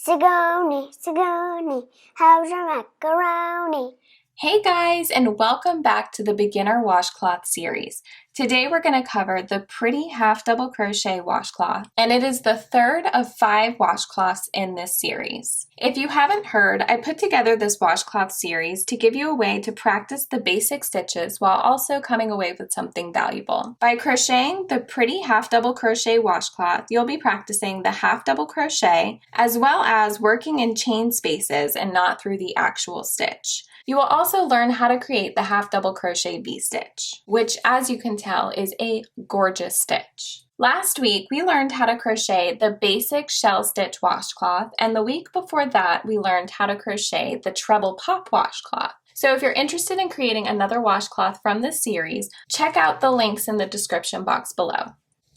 Sigoni, Sigoni, how's your macaroni? Hey guys, and welcome back to the Beginner Washcloth Series. Today we're going to cover the pretty half double crochet washcloth, and it is the third of 5 washcloths in this series. If you haven't heard, I put together this washcloth series to give you a way to practice the basic stitches while also coming away with something valuable. By crocheting the pretty half double crochet washcloth, you'll be practicing the half double crochet as well as working in chain spaces and not through the actual stitch. You will also learn how to create the half double crochet V-stitch, which as you can tell is a gorgeous stitch. Last week we learned how to crochet the basic shell stitch washcloth, and the week before that we learned how to crochet the treble pop washcloth. So if you're interested in creating another washcloth from this series, check out the links in the description box below.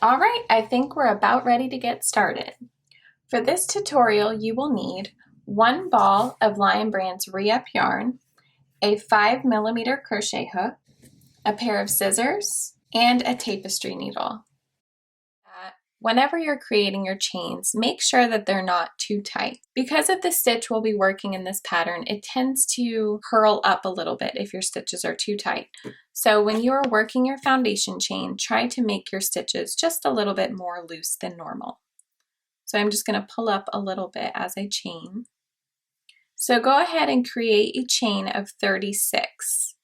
Alright, I think we're about ready to get started. For this tutorial you will need 1 ball of Lion Brand's Re-Up yarn, a 5mm crochet hook, a pair of scissors, and a tapestry needle. Whenever you're creating your chains, make sure that they're not too tight. Because of the stitch we'll be working in this pattern, it tends to curl up a little bit if your stitches are too tight. So when you are working your foundation chain, try to make your stitches just a little bit more loose than normal. So I'm just going to pull up a little bit as I chain. So go ahead and create a chain of 36.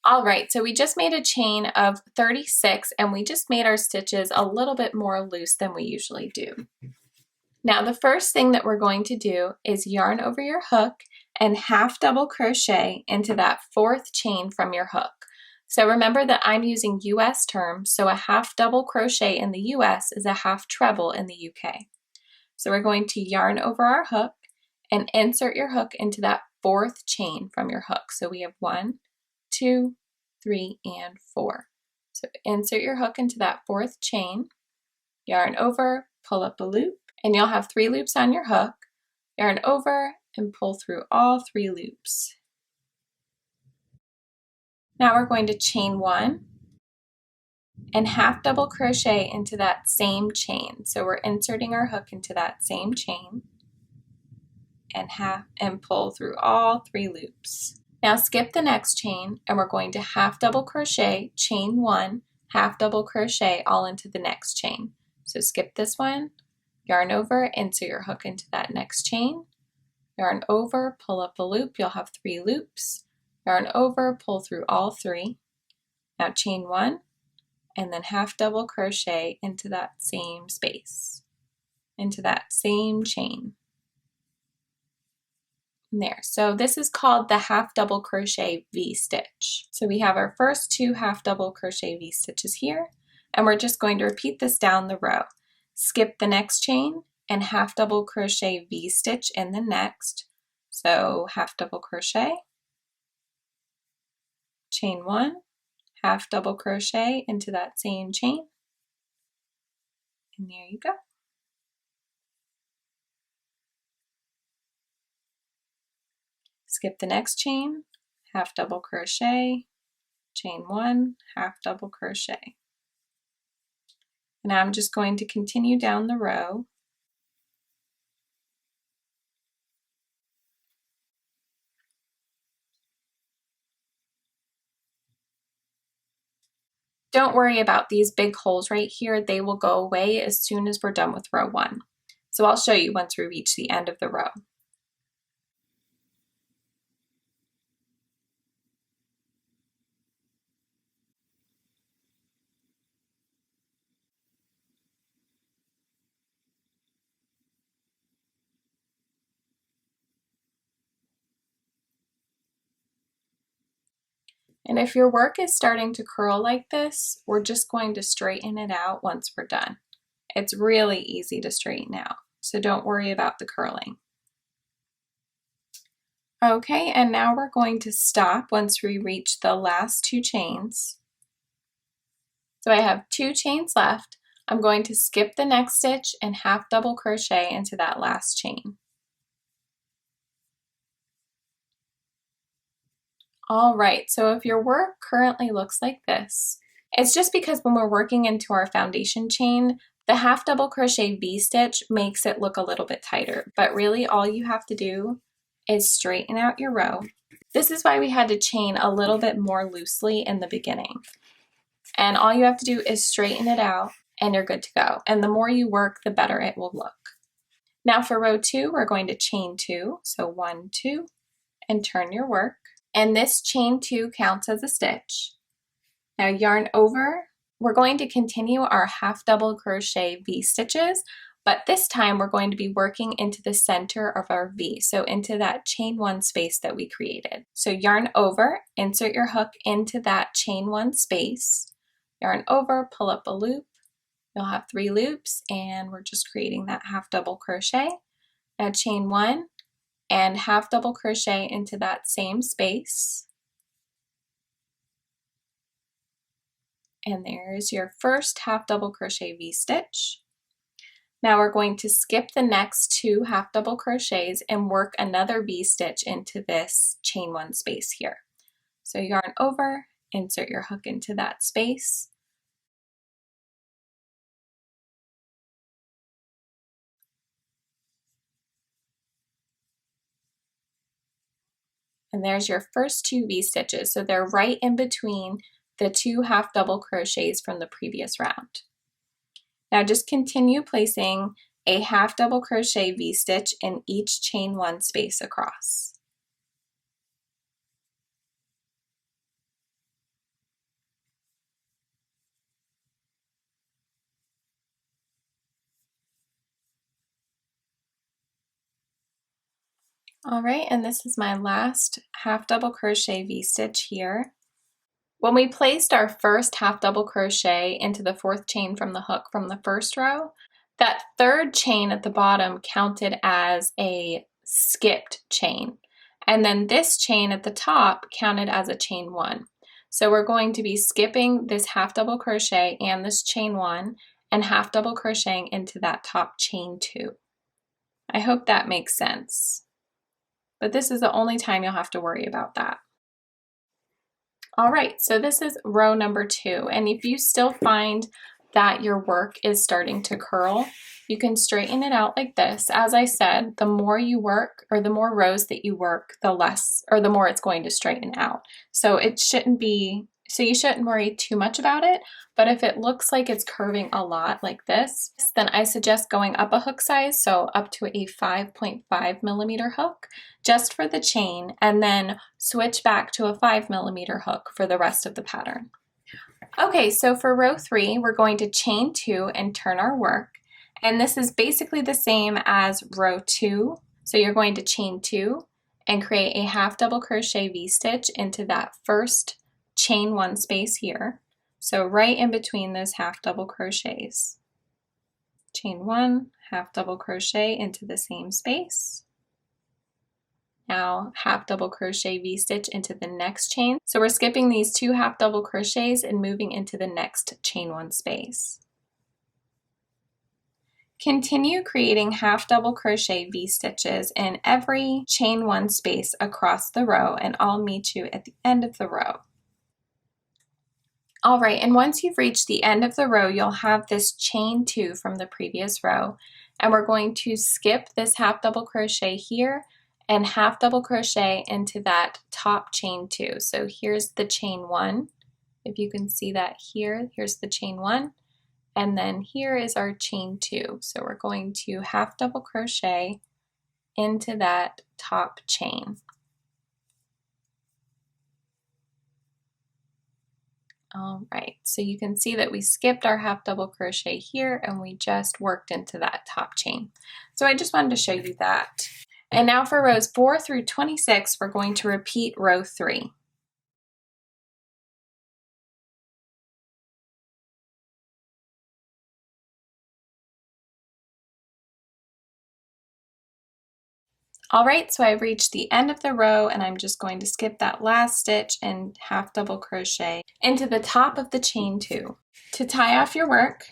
All right, so we just made a chain of 36 and we just made our stitches a little bit more loose than we usually do. Now the first thing that we're going to do is yarn over your hook and half double crochet into that 4th chain from your hook. So remember that I'm using US terms, so a half double crochet in the US is a half treble in the UK. So we're going to yarn over our hook and insert your hook into that 4th chain from your hook. So we have 1, 2, 3, and 4. So insert your hook into that 4th chain, yarn over, pull up a loop, and you'll have 3 loops on your hook, yarn over, and pull through all 3 loops. Now we're going to chain 1 and half double crochet into that same chain. So we're inserting our hook into that same chain and pull through all 3 loops. Now skip the next chain and we're going to half double crochet, chain 1, half double crochet all into the next chain. So skip this one, yarn over, insert your hook into that next chain, yarn over, pull up a loop, you'll have 3 loops, yarn over, pull through all 3. Now chain 1 and then half double crochet into that same space, into that same chain. And there, so this is called the half double crochet V-stitch. So we have our first 2 half double crochet V-stitches here, and we're just going to repeat this down the row. Skip the next chain and half double crochet V-stitch in the next. So half double crochet, chain 1, half double crochet into that same chain, and there you go. Skip the next chain, half double crochet, chain 1, half double crochet. And I'm just going to continue down the row. Don't worry about these big holes right here. They will go away as soon as we're done with row 1. So I'll show you once we reach the end of the row. And if your work is starting to curl like this, we're just going to straighten it out once we're done. It's really easy to straighten out, so don't worry about the curling. Okay, and now we're going to stop once we reach the last 2 chains. So I have 2 chains left. I'm going to skip the next stitch and half double crochet into that last chain. All right, so if your work currently looks like this, It's just because when we're working into our foundation chain, the half double crochet V-stitch makes it look a little bit tighter, but really all you have to do is straighten out your row. This is why we had to chain a little bit more loosely in the beginning. And all you have to do is straighten it out and you're good to go. And the more you work, the better it will look. Now for row 2, we're going to chain 2. So 1, 2, and turn your work. And this chain 2 counts as a stitch. Now yarn over. We're going to continue our half double crochet V-stitches, but this time we're going to be working into the center of our V, so into that chain 1 space that we created. So yarn over, insert your hook into that chain 1 space, yarn over, pull up a loop. You'll have 3 loops and we're just creating that half double crochet. Now chain 1 and half double crochet into that same space. And there's your first half double crochet V-stitch. Now we're going to skip the next 2 half double crochets and work another V-stitch into this chain 1 space here. So yarn over, insert your hook into that space. And there's your first 2 V-stitches. So they're right in between the 2 half double crochets from the previous round. Now just continue placing a half double crochet V-stitch in each chain 1 space across. All right, and this is my last half double crochet V-stitch here. When we placed our first half double crochet into the 4th chain from the hook from the first row, that 3rd chain at the bottom counted as a skipped chain. And then this chain at the top counted as a chain 1. So we're going to be skipping this half double crochet and this chain 1 and half double crocheting into that top chain 2. I hope that makes sense. But this is the only time you'll have to worry about that. All right, so this is row number 2, and if you still find that your work is starting to curl, you can straighten it out like this. As I said, the more you work, or the more rows that you work, the less, or the more it's going to straighten out. So it shouldn't be, so you shouldn't worry too much about it, but if it looks like it's curving a lot like this, then I suggest going up a hook size, so up to a 5.5 millimeter hook, just for the chain, and then switch back to a 5 millimeter hook for the rest of the pattern. Okay, so for row 3, we're going to chain 2 and turn our work, and this is basically the same as row 2. So you're going to chain 2 and create a half double crochet V-stitch into that first chain 1 space here. So right in between those half double crochets. Chain 1, half double crochet into the same space. Now half double crochet V-stitch into the next chain. So we're skipping these 2 half double crochets and moving into the next chain 1 space. Continue creating half double crochet V-stitches in every chain 1 space across the row, and I'll meet you at the end of the row. All right, and once you've reached the end of the row, you'll have this chain 2 from the previous row, and we're going to skip this half double crochet here and half double crochet into that top chain 2. So here's the chain 1. If you can see that here, here's the chain 1, and then here is our chain 2. So we're going to half double crochet into that top chain. All right, so you can see that we skipped our half double crochet here and we just worked into that top chain. So I just wanted to show you that. And now for rows 4 through 26, we're going to repeat row 3. All right, so I've reached the end of the row and I'm just going to skip that last stitch and half double crochet into the top of the chain 2. To tie off your work,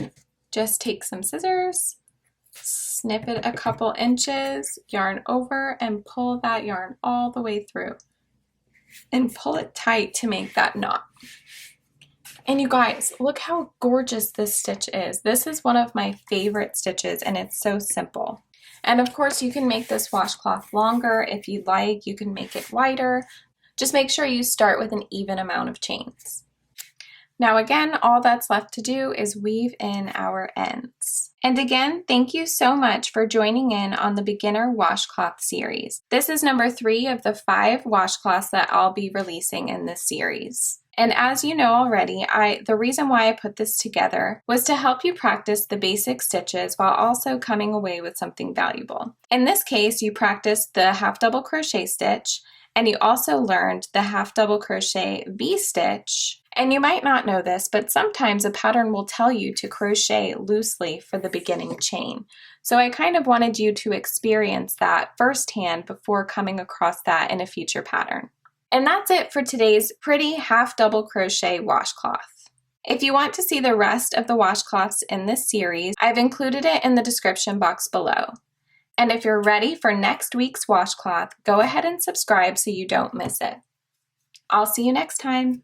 just take some scissors, snip it a couple inches, yarn over, and pull that yarn all the way through. And pull it tight to make that knot. And you guys, look how gorgeous this stitch is. This is one of my favorite stitches and it's so simple. And of course you can make this washcloth longer if you'd like. You can make it wider. Just make sure you start with an even amount of chains. Now again, all that's left to do is weave in our ends. And again, thank you so much for joining in on the Beginner Washcloth Series. This is number 3 of the 5 washcloths that I'll be releasing in this series. And as you know already, the reason why I put this together was to help you practice the basic stitches while also coming away with something valuable. In this case, you practiced the half double crochet stitch, and you also learned the half double crochet V-stitch. And you might not know this, but sometimes a pattern will tell you to crochet loosely for the beginning chain. So I kind of wanted you to experience that firsthand before coming across that in a future pattern. And that's it for today's pretty half double crochet washcloth. If you want to see the rest of the washcloths in this series, I've included it in the description box below. And if you're ready for next week's washcloth, go ahead and subscribe so you don't miss it. I'll see you next time.